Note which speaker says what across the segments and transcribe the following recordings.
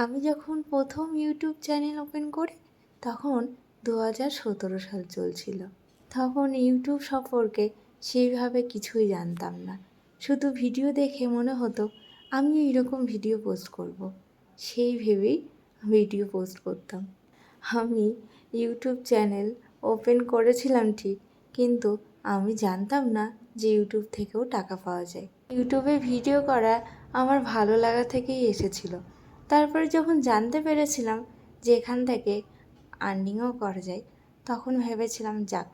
Speaker 1: আমি যখন প্রথম ইউটিউব চ্যানেল ওপেন করি তখন 2017 সাল চলছিল। তখন ইউটিউব সম্পর্কে সেইভাবে কিছুই জানতাম না। শুধু ভিডিও দেখে মনে হতো আমিও এরকম ভিডিও পোস্ট করব। সেই ভেবেই ভিডিও পোস্ট করতাম। আমি ইউটিউব চ্যানেল ওপেন করেছিলাম ঠিক, কিন্তু আমি জানতাম না যে ইউটিউব থেকেও টাকা পাওয়া যায়। ইউটিউবে ভিডিও করা আমার ভালো লাগা থেকেই এসেছিল। তারপরে যখন জানতে পেরেছিলাম যে এখান থেকে আর্নিংও করা যায়, তখন ভেবেছিলাম যাক,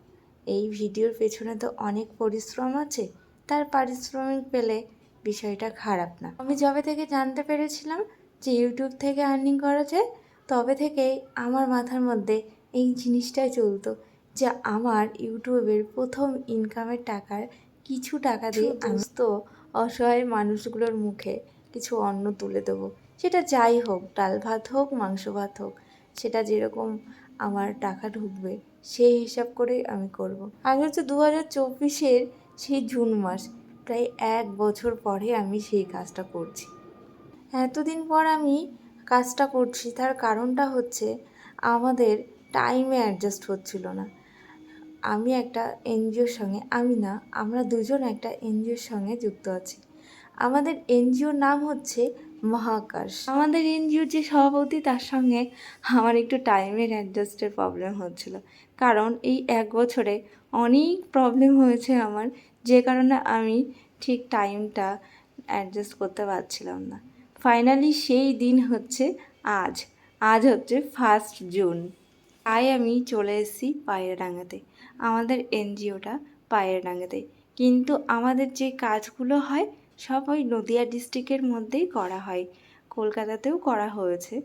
Speaker 1: এই ভিডিওর পেছনে তো অনেক পরিশ্রম আছে, তার পারিশ্রমিক পেলে বিষয়টা খারাপ না। আমি যবে থেকে জানতে পেরেছিলাম যে ইউটিউব থেকে আর্নিং করা যায়, তবে থেকেই আমার মাথার মধ্যে এই জিনিসটাই চলতো যে আমার ইউটিউবের প্রথম ইনকামের টাকার কিছু টাকা দিয়ে আমি তো অসহায় মানুষগুলোর মুখে কিছু অন্ন তুলে দেবো। সেটা যাই হোক, ডাল ভাত হোক, মাংস ভাত হোক, সেটা যেরকম আমার টাকা ঢুকবে সেই হিসাব করেই আমি করব। আগে হচ্ছে 2024-এর সেই জুন মাস, প্রায় 1 বছর পরে আমি সেই কাজটা করছি। এতদিন পর আমি কাজটা করছি, তার কারণটা হচ্ছে আমাদের টাইমে অ্যাডজাস্ট হচ্ছিল না। আমি একটা এনজিওর সঙ্গে, আমি না, আমরা দুজন একটা এনজিওর সঙ্গে যুক্ত আছি। আমাদের এনজিওর নাম হচ্ছে মহাকাশ। আমাদের এনজিওর যে সভাপতি, তার সঙ্গে আমার একটু টাইমের অ্যাডজাস্টের প্রবলেম হচ্ছিল, কারণ এই 1 বছরে অনেক প্রবলেম হয়েছে আমার, যে কারণে আমি ঠিক টাইমটা অ্যাডজাস্ট করতে পারছিলাম না। ফাইনালি সেই দিন হচ্ছে আজ। আজ হচ্ছে 1 জুন। তাই আমি চলে এসেছি পায়রাডাঙ্গাতে, আমাদের এনজিওটা পায়রাডাঙ্গাতে। কিন্তু আমাদের যে কাজগুলো হয় সব ওই নদিয়া ডিস্ট্রিক্টের মধ্যেই করা হয়। কলকাতাতেও করা হয়েছে।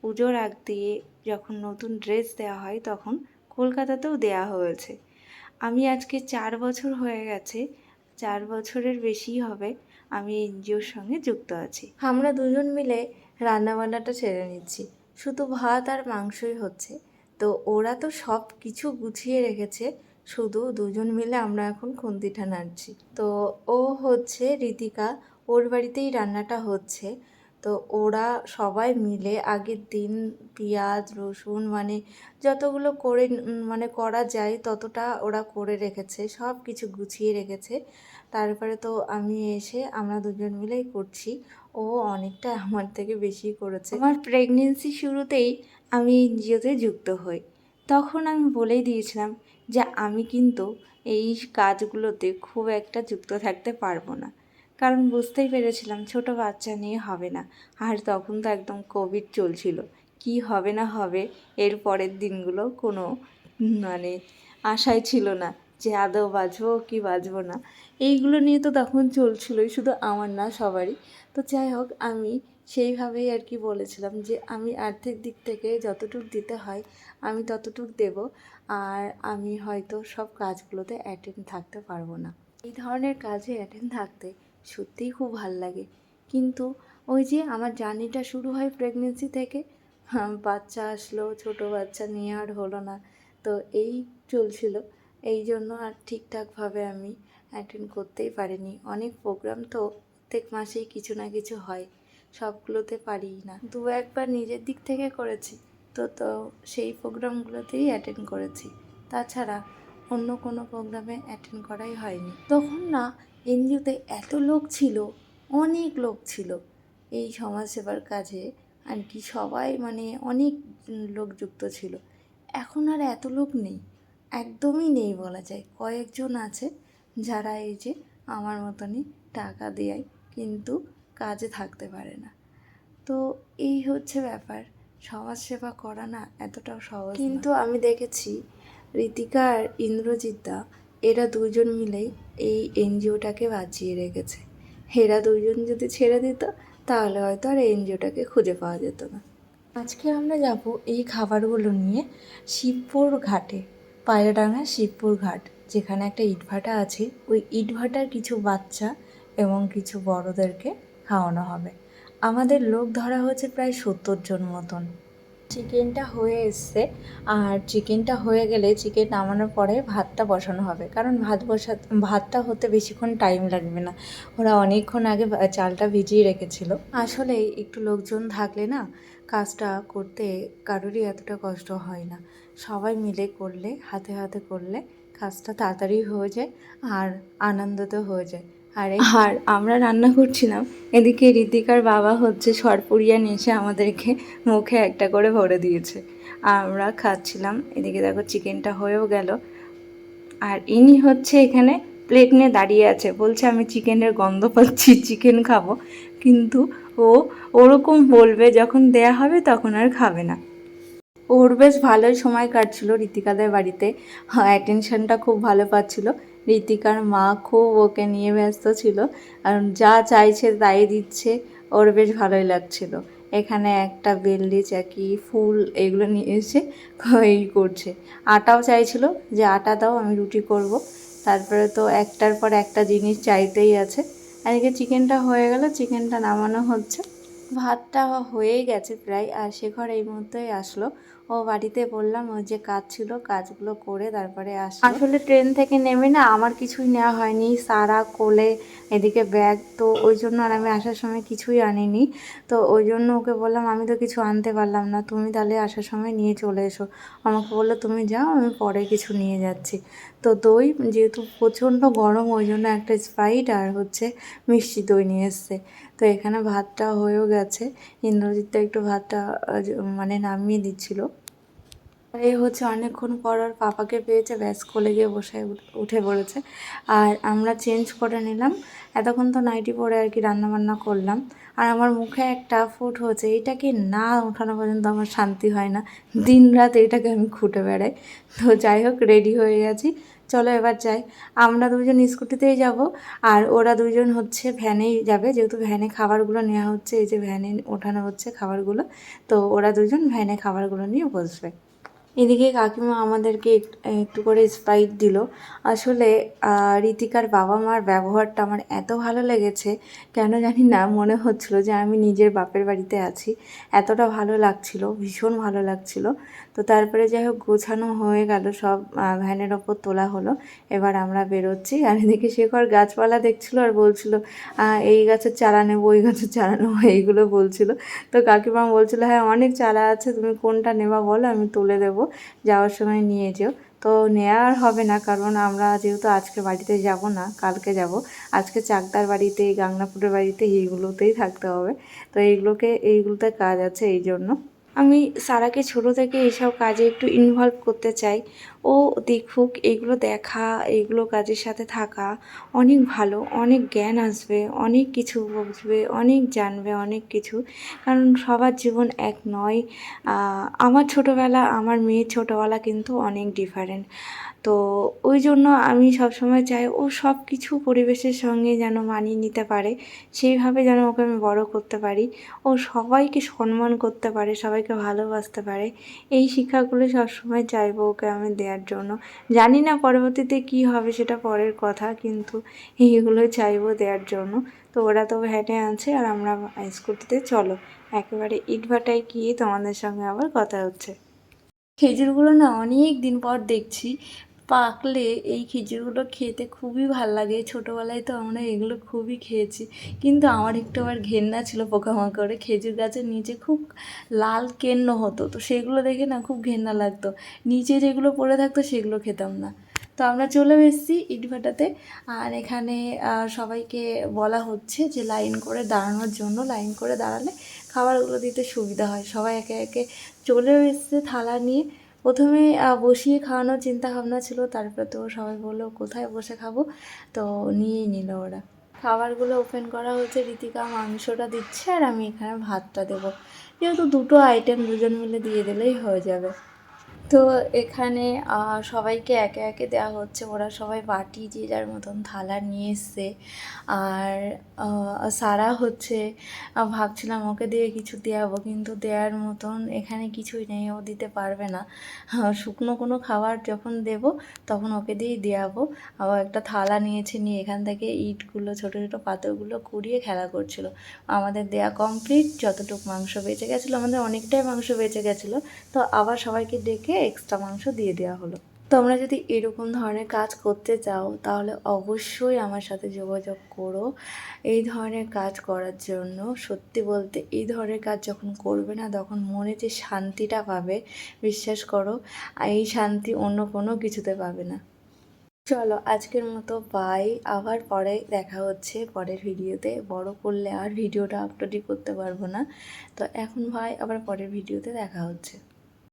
Speaker 1: পুজোর আগ দিয়ে যখন নতুন ড্রেস দেওয়া হয় তখন কলকাতাতেও দেওয়া হয়েছে। আমি আজকে 4 বছর হয়ে গেছে, 4 বছরের বেশি হবে আমি এনজিওর সঙ্গে যুক্ত আছি। আমরা দুজন মিলে রান্নাবান্নাটা সেরে নিচ্ছি, শুধু ভাত আর মাংসই হচ্ছে। তো ওরা তো সব কিছু গুছিয়ে রেখেছে, শুধু দুজন মিলে আমরা এখন খুন্তিটা নাড়ছি। তো ও হচ্ছে ঋতিকা, ওর বাড়িতেই রান্নাটা হচ্ছে। তো ওরা সবাই মিলে আগের দিন পেঁয়াজ রসুন মানে যতগুলো করে মানে করা যায় ততটা ওরা করে রেখেছে, সব কিছু গুছিয়ে রেখেছে। তারপরে তো আমি এসে আমরা দুজন মিলেই করছি। ও অনেকটা আমার থেকে বেশি করেছে। আমার প্রেগনেন্সি শুরুতেই আমি এনজিওতে যুক্ত হই। তখন আমি বলেই দিয়েছিলাম যে আমি কিন্তু এই কাজগুলোতে খুব একটা যুক্ত থাকতে পারবো না, কারণ বুঝতেই পেরেছিলাম ছোট বাচ্চা নিয়ে হবে না। আর তখন তো একদম কোভিড চলছিল, কি হবে না হবে এর পরের দিনগুলো কোনো মানে আশাই ছিল না যে আদৌ বাঁচবো কি বাঁচবো না। এইগুলো নিয়ে তো তখন চলছিলই, শুধু আমার না, সবারই। তো যাই হোক, আমি সেইভাবেই আর কি বলেছিলাম যে আমি আর্থিক দিক থেকে যতটুকু দিতে হয় আমি ততটুকু দেব, আর আমি হয়তো সব কাজগুলোতে অ্যাটেন্ড থাকতে পারবো না। এই ধরনের কাজে অ্যাটেন্ড থাকতে সত্যিই খুব ভাল লাগে। কিন্তু ওই যে আমার জার্নিটা শুরু হয় প্রেগনেন্সি থেকে, বাচ্চা আসলো, ছোট বাচ্চা নিয়ে আর হলো না। তো এই চলছিল, এই জন্য আর ঠিকঠাকভাবে আমি অ্যাটেন্ড করতেই পারিনি। অনেক প্রোগ্রাম তো প্রত্যেক মাসেই কিছু না কিছু হয়, সবগুলোতে পারিই না। 2-1বার নিজের দিক থেকে করেছি, তো সেই প্রোগ্রামগুলোতেই অ্যাটেন্ড করেছি, তাছাড়া অন্য কোনো প্রোগ্রামে অ্যাটেন্ড করাই হয়নি। তখন না এনজিওতে এত লোক ছিল, অনেক লোক ছিল এই সমাজসেবার কাজে আর কি, সবাই মানে অনেক লোক যুক্ত ছিল। এখন আর এত লোক নেই, একদমই নেই বলা যায়। কয়েকজন আছে যারা এই যে আমার মতনই টাকা দেয় কিন্তু কাজে থাকতে পারে না। তো এই হচ্ছে ব্যাপার, সমাজসেবা করা না এতটাও সহজ। কিন্তু আমি দেখেছি ঋতিকা আর ইন্দ্রজিৎদা, এরা দুজন মিলেই এই এনজিওটাকে বাঁচিয়ে রেখেছে। এরা দুজন যদি ছেড়ে দিত তাহলে হয়তো আর এনজিওটাকে খুঁজে পাওয়া যেত না। আজকে আমরা যাব এই খাবারগুলো নিয়ে শিবপুর ঘাটে, পায়রাডাঙ্গা শিবপুর ঘাট, যেখানে একটা ইটভাটা আছে। ওই ইটভাটার কিছু বাচ্চা এবং কিছু বড়োদেরকে খাওয়ানো হবে। আমাদের লোক ধরা হয়েছে প্রায় 70 জন মতন। চিকেনটা হয়ে এসছে, আর চিকেনটা হয়ে গেলে চিকেন নামানোর পরে ভাতটা বসানো হবে, কারণ ভাতটা হতে বেশিক্ষণ টাইম লাগবে না। ওরা অনেকক্ষণ আগে চালটা ভিজিয়ে রেখেছিল। আসলে একটু লোকজন থাকলে না কাজটা করতে কারোরই এতটা কষ্ট হয় না। সবাই মিলে করলে, হাতে হাতে করলে কাজটা তাড়াতাড়ি হয়ে যায় আর আনন্দতেও হয়ে যায়। আর আমরা রান্না করছিলাম, এদিকে ঋতিকার বাবা হচ্ছে সরপুরিয়া নিয়ে এসে আমাদেরকে মুখে একটা করে ভরে দিয়েছে। আমরা খাচ্ছিলাম, এদিকে দেখো চিকেনটা হয়েও গেল। আর ইনি হচ্ছে এখানে প্লেট নিয়ে দাঁড়িয়ে আছে, বলছে আমি চিকেনের গন্ধ পাচ্ছি, চিকেন খাবো। কিন্তু ও ওরকম বলবে যখন দেয়া হবে তখন আর খাবে না। ওর বেশ ভালোই সময় কাটছিল ঋতিকাদের বাড়িতে। অ্যাটেনশনটা খুব ভালো পাচ্ছিল। ঋতিকার মা খুব ওকে নিয়ে ব্যস্ত ছিল, আর যা চাইছে তাই দিচ্ছে। ওর বেশ ভালোই লাগছিল। এখানে একটা বেললি চাকি ফুল এগুলো নিয়ে এসে এই করছে। আটাও চাইছিল যে আটা দাও, আমি রুটি করব। তারপরে তো একটার পর একটা জিনিস চাইতেই আছে। আর এদিকে চিকেনটা হয়ে গেল, চিকেনটা নামানো হচ্ছে। ভাতটা হয়েই গেছে প্রায়। আর শেখর এই মুহূর্তেই আসলো। ও বাড়িতে বললাম ওর যে কাজ ছিল কাজগুলো করে তারপরে আসলো। আসলে ট্রেন থেকে নেমে না আমার কিছুই নেওয়া হয়নি, সারা কোলে এদিকে ব্যাগ, তো ওই জন্য আর আমি আসার সময় কিছুই আনিনি। তো ওই জন্য ওকে বললাম আমি তো কিছু আনতে পারলাম না, তুমি তাহলে আসার সময় নিয়ে চলে এসো। আমাকে বললো তুমি যাও, আমি পরে কিছু নিয়ে যাচ্ছি। তো দই যেহেতু প্রচণ্ড গরম, ওই জন্য একটা স্প্রাইট আর হচ্ছে মিষ্টি দই নিয়ে এসছে। তো এখানে ভাতটা হয়েও গেছে। ইন্দ্রজিৎ একটু ভাতটা মানে নামিয়ে দিচ্ছিল। আর এই হচ্ছে অনেকক্ষণ পর ওর পাপাকে পেয়েছে, ব্যাস কোলে গিয়ে বসে উঠে পড়েছে। আর আমরা চেঞ্জ করে নিলাম। এতক্ষণ তো নাইটি পরে আর কি রান্নাবান্না করলাম। আর আমার মুখে একটা ফুট হচ্ছে, এইটাকে না ওঠানো পর্যন্ত আমার শান্তি হয় না। দিন রাত এইটাকে আমি খুঁটে বেড়াই। তো যাই হোক, রেডি হয়ে গেছি, চলো এবার যাই। আমরা দুজন স্কুটিতেই যাব, আর ওরা দুজন হচ্ছে ভ্যানেই যাবে, যেহেতু ভ্যানে খাবারগুলো নেওয়া হচ্ছে। এই যে ভ্যানে ওঠানো হচ্ছে খাবারগুলো, তো ওরা দুজন ভ্যানে খাবারগুলো নিয়ে বসবে। এদিকে কাকিমা আমাদেরকে একটু করে স্প্রাইট দিল। আসলে ঋতিকার বাবা মার ব্যবহারটা আমার এত ভালো লেগেছে, কেন জানি না মনে হচ্ছিল যে আমি নিজের বাপের বাড়িতে আছি। এতটা ভালো লাগছিল, ভীষণ ভালো লাগছিল। তো তারপরে যাই হোক গোছানো হয়ে গেল, সব ভ্যানের ওপর তোলা হলো। এবার আমরা বেরোচ্ছি। আর এদিকে শেখর গাছপালা দেখছিল আর বলছিল এই গাছের চারা নেবো, ওই গাছের চারা নেবো, এইগুলো বলছিল। তো কাকিমা বলছিল হ্যাঁ অনেক চারা আছে, তুমি কোনটা নেবা বলো, আমি তুলে দেবো, যাওয়ার সময় নিয়ে যেও। তো নেওয়া আর হবে না, কারণ আমরা যেহেতু আজকে বাড়িতে যাব না, কালকে যাব। আজকে চাকদার বাড়িতে, গাংনাপুরের বাড়িতে এইগুলোতেই থাকতে হবে। তো এইগুলোতে কাজ আছে, এই জন্য আমি সারাকে ছোটো থেকে এইসব কাজে একটু ইনভলভ করতে চাই। ও দেখুক, এইগুলো দেখা, এইগুলো কাজের সাথে থাকা অনেক ভালো, অনেক জ্ঞান আসবে, অনেক কিছু বুঝবে, অনেক জানবে, অনেক কিছু। কারণ সবার জীবন এক নয়। আমার ছোটোবেলা, আমার মেয়ের ছোটোবেলা কিন্তু অনেক ডিফারেন্ট। তো ওই জন্য আমি সবসময় চাই ও সব কিছু পরিবেশের সঙ্গে যেন মানিয়ে নিতে পারে, সেইভাবে যেন ওকে আমি বড় করতে পারি। ও সবাইকে সম্মান করতে পারে, সবাইকে ভালোবাসতে পারে। এই শিক্ষাগুলো সবসময় চাইবো ওকে আমি দেওয়ার জন্য। জানি না পরবর্তীতে কী হবে, সেটা পরের কথা, কিন্তু এইগুলো চাইবো দেওয়ার জন্য। তো ওরা তো ভ্যানে আছে আর আমরা স্কুটিতে, চলো একেবারে ইটভাটায় গিয়ে তোমাদের সঙ্গে আবার কথা হচ্ছে। খেজুরগুলো না অনেক দিন পর দেখছি পাকলে। এই খেজুরগুলো খেতে খুবই ভাল লাগে। ছোটোবেলায় তো আমরা এগুলো খুবই খেয়েছি, কিন্তু আমার একটু আবার ঘেন্না ছিল পোকামাকড়ে। খেজুর গাছের নিচে খুব লাল কেন্ন হতো, তো সেগুলো দেখে না খুব ঘেন্না লাগতো। নিচে যেগুলো পড়ে থাকতো সেগুলো খেতাম না। তো আমরা চলেও এসেছি ইটভাটাতে। আর এখানে সবাইকে বলা হচ্ছে যে লাইন করে দাঁড়ানোর জন্য, লাইন করে দাঁড়ালে খাবারগুলো দিতে সুবিধা হয়। সবাই একে একে চলেও এসছে থালা নিয়ে। প্রথমে বসিয়ে খাওয়ানোর চিন্তা ভাবনা ছিল, তারপরে তো সবাই বললো কোথায় বসে খাবো, তো নিয়েই নিল ওরা। খাবারগুলো ওপেন করা হচ্ছে, ঋতিকা মাংসটা দিচ্ছে আর আমি এখানে ভাতটা দেবো, যেহেতু দুটো আইটেম দুজন মিলে দিয়ে দিলেই হয়ে যাবে। তো এখানে সবাইকে একে একে দেওয়া হচ্ছে। ওরা সবাই বাটি যে যার মতন থালা নিয়ে এসছে। আর সারা হচ্ছে ভাবছিলাম ওকে দিয়ে কিছু দেওয়াবো, কিন্তু দেওয়ার মতন এখানে কিছুই নেই, ও দিতে পারবে না। শুকনো কোনো খাবার যখন দেব তখন ওকে দিয়েই দেওয়াবো। আবার একটা থালা নিয়েছে, নিয়ে এখান থেকে ইটগুলো ছোটো ছোটো পাথরগুলো কুড়িয়ে খেলা করছিল। আমাদের দেয়া কমপ্লিট। যতটুকু মাংস বেঁচে গেছিলো, আমাদের অনেকটাই মাংস বেঁচে গেছিলো, তো আবার সবাইকে ডেকে এক্সট্রা মাংস দিয়ে দেওয়া হলো। তোমরা যদি এরকম ধরনের কাজ করতে চাও তাহলে অবশ্যই আমার সাথে যোগাযোগ করো এই ধরনের কাজ করার জন্য। সত্যি বলতে এই ধরনের কাজ যখন করবে না তখন মনে যে শান্তিটা পাবে, বিশ্বাস করো এই শান্তি অন্য কোনো কিছুতে পাবে না। চলো আজকের মতো বাই, আবার পরে দেখা হচ্ছে পরের ভিডিওতে। বড় করলে আর ভিডিওটা আপলোডই করতে পারবো না, তো এখন ভাই আবার পরের ভিডিওতে দেখা হচ্ছে।